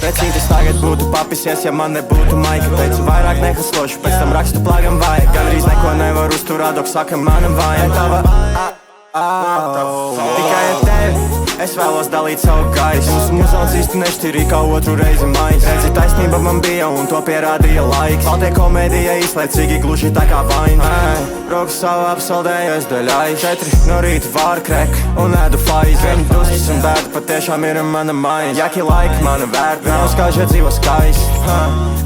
Vecītis tagad būtu papisies, ja man nebūtu maika. Teicu vairāk nehaslošu, pēc tam rakstu plāgam vajag. Gandrīz neko nevar uzturēt, dok saka mana vaina. Tava tikai ar tevi es vēlos dalīt savu gaisu. Mūsu muzons īsti nešķirīja kā otru reizi mais. Redzi, taisnība man bija un to pierādīja laiks. Baltie komēdija īslaicīgi gluži tā kā vaina. Rokas savu apsaldējies daļais. 4 no rīta vāra krek un ēdu faiz. Viņi dusmas un bēda patiešām ir mana maina. Jaki laika mana vērta, nav skāžie dzīvo skais.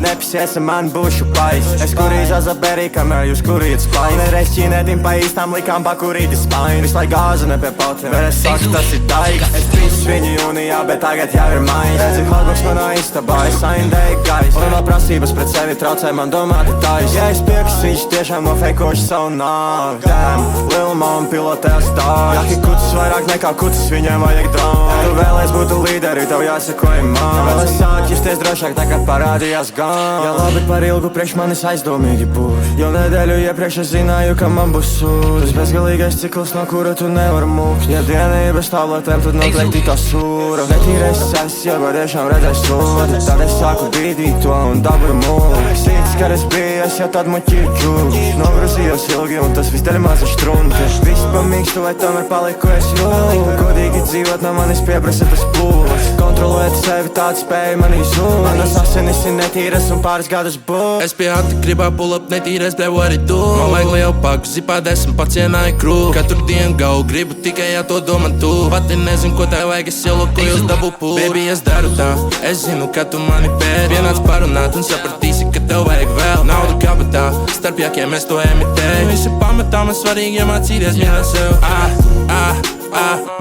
Nepisies ar mani būšu pais. Es kurīju zazaberī, kamēr jūs kurījat spaini. Nereiz ķīnētim pa īstām likām pakurīti spaini. Vislai gāza ne pie pautiem, bet es saku tas ir daigs. Es trīsus viņu jūnijā, bet tagad jau ir maiņa. Redzi, hotbox manā istabā, es saindēju gaisu. Un vēl prasības pret sevi traucē man domāt tais. Ja es piekas, viņš tiešām nofeikoši savu nāvi. Damn, Lil Mom pilotē stāv. Jaki kucis vairāk nekā kucis, viņiem vajag draugu. Tu vēlies būt līderi, tev jāsakoja man. Vēl es sāku justies drošāk, tā kā parādījās gan. Ja labi par ilgu priekš manis aizdomīgi būs. Jau nedēļu iepriekš es zināju, ka man būs sūds. Tas bezgalīgais cikls, no kura tu nevar mūkt. Ja dienība bez tabletēm, tad noteikti tā sūra. Netīrais es, ja patiešām redzēs sūdi. Tad es sāku bīdīt to un dabūju mūli. Sīts, kad es biju, es jau tad muķīju džūs. Nogruzījos ilgi un tas viss dēļ maza štrunti. Viss pamīkstu, vai tomēr paliku es jūli. Godīgi dzīvot, no manis pieprasa tas pūles. Kontrolēt sevi, tāda spēja manī zūd. Manas asinis ir netīras un pāris gadus būs. Es pie ati gribā pull up netīras, bļau arī tu. Man vajag lielu paku, zipā 10 pacienāju krū. Katru dienu gau, gribu tikai jā to domā tu. Pati nezinu, ko tev vajag, es ielokojos dabu pūl. Baby, es daru tā, es zinu, ka tu mani pēd. Pienāc parunāt un sapratīsi, ka tev vajag vēl naudu kabatā, starp jakiem es to emitēju. Visi pamatā man svarīgi iemācīties mīlēt sev.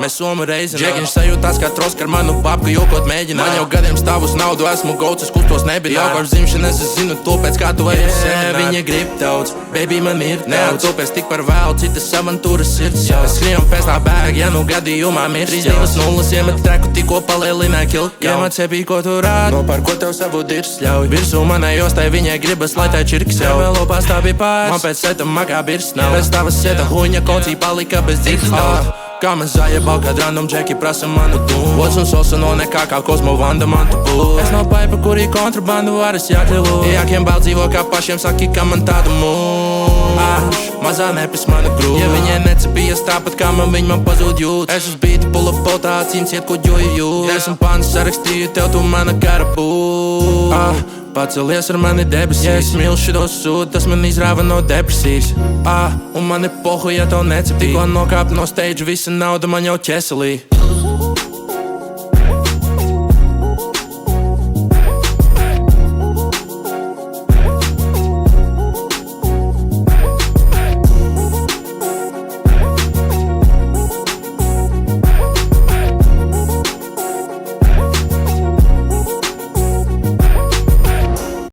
Mēs somu reizi Džekiņš sajūtās kā trosk ar manu babku jokot mēģināt. Man jau gadiem stāv uz naudu, esmu gauts, es kustos nebija. Jau kopš dzimšanas es zinu to, pēc kā tu vari semināt. Viņa grib daudz, baby man ir daudz. Neatūpēs tik par vēlu, citas avantūras sirds jau. Es skrienu pēc tā bēg, ja nu gadījumā mirst. 3-2-0 iemet treku, tikko palielināja kilku. Iemet sepī, ko tu rādi, nopār, ko tev savu dirs ļauj. Virsū manai jostai viņai gribas, lai tai čirks jau. Vēl lopās tā bija pārs, man pēc seta makā birs nav. Bez tavas seta huņa kocī palika bez dzīves nav. Kā man zājabal, kad random džeki prasa manu dūmu. Vods un sosa no nekā kā Kozmo Vanda man tu būs. Es nav paipa, kurī kontrabandu varas jākļuvu. Jākiem bāl dzīvo kā pašiem saki, ka man tādu mūž. Mazā nepis mana grūva. Ja viņai necepījas tāpat kā man, viņa man pazūd jūt. Es uz bīti pull up potā, acīms iet kuģoju jūt. Desmit pāns sarakstīju, tev tu mana kara būt. Pacelies ar mani debesis. Ja es mīlu šito sūdu, tas man izrāva no depresijas. Un man ir pohu, ja tev necep. Tikko nokāp no stage, visa nauda man jau ķeselī.